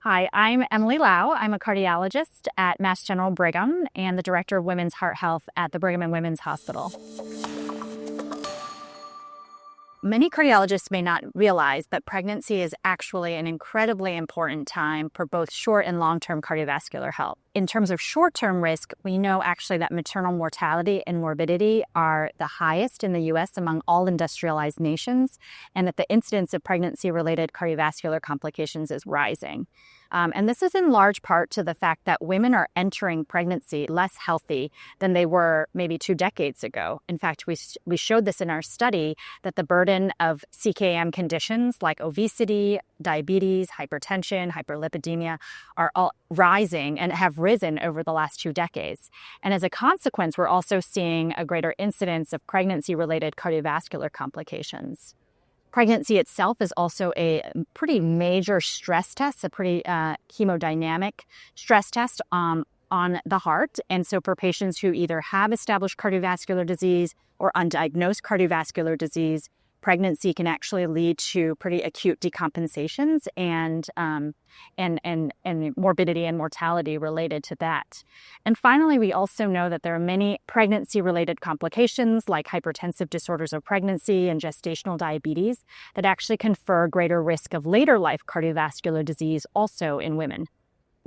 Hi, I'm Emily Lau. I'm a cardiologist at Mass General Brigham and the director of women's heart health at the Brigham and Women's Hospital. Many cardiologists may not realize that pregnancy is actually an incredibly important time for both short and long-term cardiovascular health. In terms of short-term risk, we know actually that maternal mortality and morbidity are the highest in the U.S. among all industrialized nations, and that the incidence of pregnancy-related cardiovascular complications is rising. And this is in large part to the fact that women are entering pregnancy less healthy than they were maybe 2 decades ago. In fact, we showed this in our study that the burden of CKM conditions like obesity, diabetes, hypertension, hyperlipidemia are all rising and have risen over the last 2 decades. And as a consequence, we're also seeing a greater incidence of pregnancy-related cardiovascular complications. Pregnancy itself is also a pretty major stress test, a pretty hemodynamic stress test on the heart. And so for patients who either have established cardiovascular disease or undiagnosed cardiovascular disease, pregnancy can actually lead to pretty acute decompensations and morbidity and mortality related to that. And finally, we also know that there are many pregnancy-related complications like hypertensive disorders of pregnancy and gestational diabetes that actually confer greater risk of later life cardiovascular disease also in women.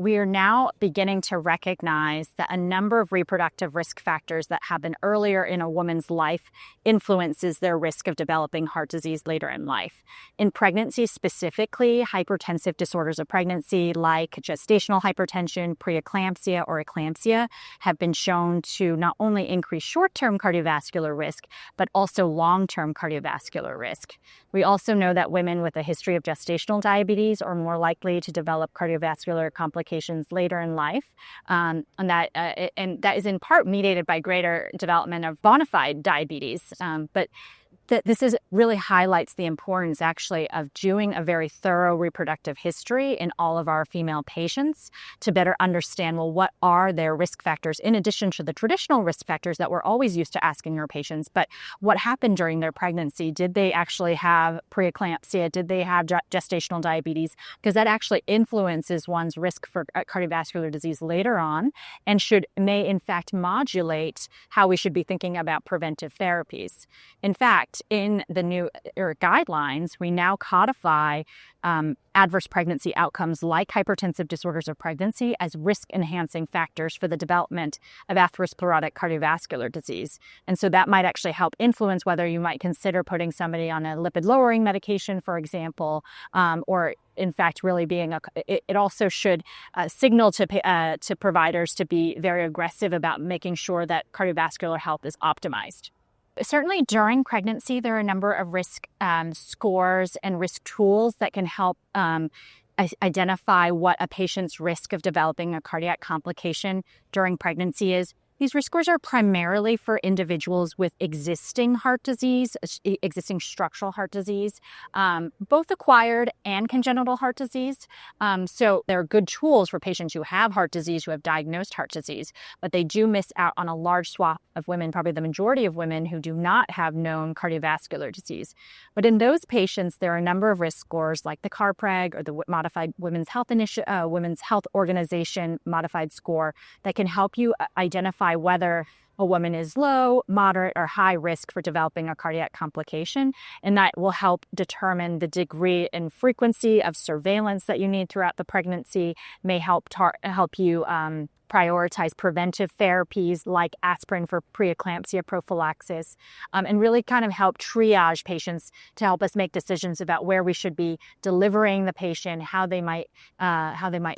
We are now beginning to recognize that a number of reproductive risk factors that happen earlier in a woman's life influences their risk of developing heart disease later in life. In pregnancy specifically, hypertensive disorders of pregnancy like gestational hypertension, preeclampsia, or eclampsia have been shown to not only increase short-term cardiovascular risk, but also long-term cardiovascular risk. We also know that women with a history of gestational diabetes are more likely to develop cardiovascular complications later in life, and that is in part mediated by greater development of bona fide diabetes. But this really highlights the importance actually of doing a very thorough reproductive history in all of our female patients to better understand, well, what are their risk factors in addition to the traditional risk factors that we're always used to asking our patients, but what happened during their pregnancy? Did they actually have preeclampsia? Did they have gestational diabetes? Because that actually influences one's risk for cardiovascular disease later on and may in fact modulate how we should be thinking about preventive therapies. In fact, in the new guidelines, we now codify adverse pregnancy outcomes like hypertensive disorders of pregnancy as risk-enhancing factors for the development of atherosclerotic cardiovascular disease. And so that might actually help influence whether you might consider putting somebody on a lipid-lowering medication, for example, or in fact, really it also should signal to providers to be very aggressive about making sure that cardiovascular health is optimized. Certainly during pregnancy, there are a number of risk scores and risk tools that can help identify what a patient's risk of developing a cardiac complication during pregnancy is. These risk scores are primarily for individuals with existing heart disease, existing structural heart disease, both acquired and congenital heart disease. So they're good tools for patients who have heart disease, who have diagnosed heart disease, but they do miss out on a large swath of women, probably the majority of women who do not have known cardiovascular disease. But in those patients, there are a number of risk scores like the CARPREG or the Modified Women's Health Women's Health Organization modified score that can help you identify whether a woman is low, moderate, or high risk for developing a cardiac complication. And that will help determine the degree and frequency of surveillance that you need throughout the pregnancy, may help you prioritize preventive therapies like aspirin for preeclampsia prophylaxis, and really kind of help triage patients to help us make decisions about where we should be delivering the patient, how they might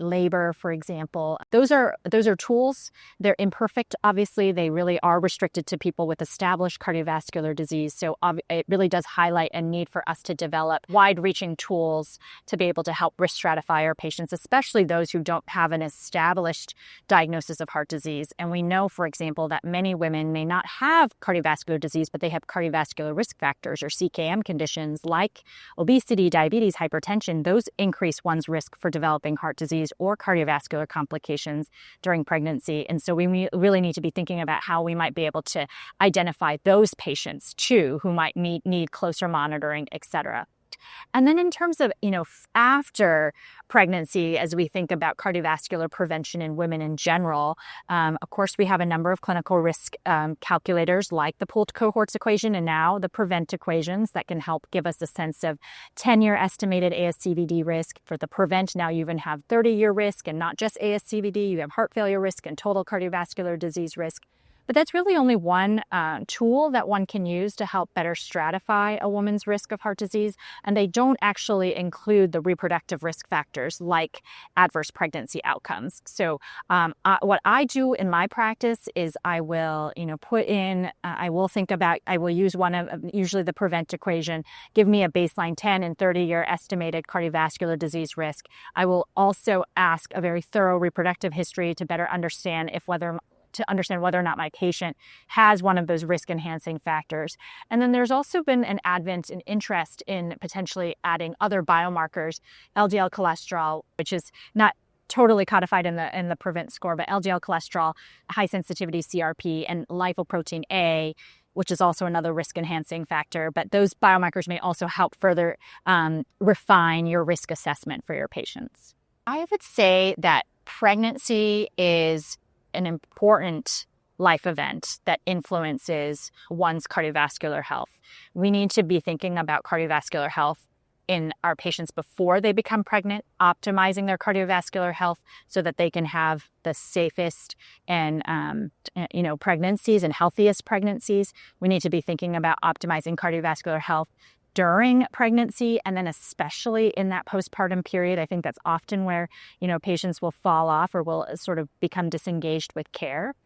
labor, for example. Those are tools. They're imperfect. Obviously, they really are restricted to people with established cardiovascular disease. So it really does highlight a need for us to develop wide-reaching tools to be able to help risk stratify our patients, especially those who don't have an established diagnosis of heart disease. And we know, for example, that many women may not have cardiovascular disease, but they have cardiovascular risk factors or CKM conditions like obesity, diabetes, hypertension. Those increase one's risk for developing heart disease or cardiovascular complications during pregnancy. And so we really need to be thinking about how we might be able to identify those patients too who might need closer monitoring, et cetera. impact. And then in terms of, after pregnancy, as we think about cardiovascular prevention in women in general, of course, we have a number of clinical risk calculators like the pooled cohorts equation and now the prevent equations that can help give us a sense of 10-year estimated ASCVD risk. For the prevent, now you even have 30-year risk, and not just ASCVD, you have heart failure risk and total cardiovascular disease risk. But that's really only one tool that one can use to help better stratify a woman's risk of heart disease. And they don't actually include the reproductive risk factors like adverse pregnancy outcomes. So what I do in my practice is I will, I will use one of usually the prevent equation, give me a baseline 10 and 30-year estimated cardiovascular disease risk. I will also ask a very thorough reproductive history to better understand whether or not my patient has one of those risk-enhancing factors. And then there's also been an advent and interest in potentially adding other biomarkers, LDL cholesterol, which is not totally codified in the prevent score, but LDL cholesterol, high sensitivity CRP, and lipoprotein A, which is also another risk-enhancing factor. But those biomarkers may also help further refine your risk assessment for your patients. I would say that pregnancy is an important life event that influences one's cardiovascular health. We need to be thinking about cardiovascular health in our patients before they become pregnant, optimizing their cardiovascular health so that they can have the safest and pregnancies and healthiest pregnancies. We need to be thinking about optimizing cardiovascular health during pregnancy, and then especially in that postpartum period. I think that's often where, patients will fall off or will sort of become disengaged with care.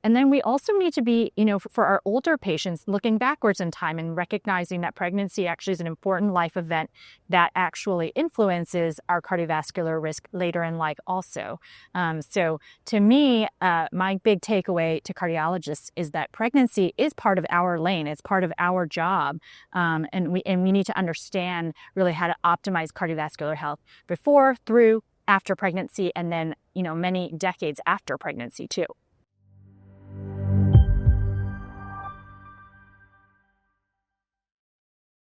And then we also need to be, for our older patients, looking backwards in time and recognizing that pregnancy actually is an important life event that actually influences our cardiovascular risk later in life also. So to me, my big takeaway to cardiologists is that pregnancy is part of our lane. It's part of our job. And we need to understand really how to optimize cardiovascular health before, through, after pregnancy, and then, many decades after pregnancy too.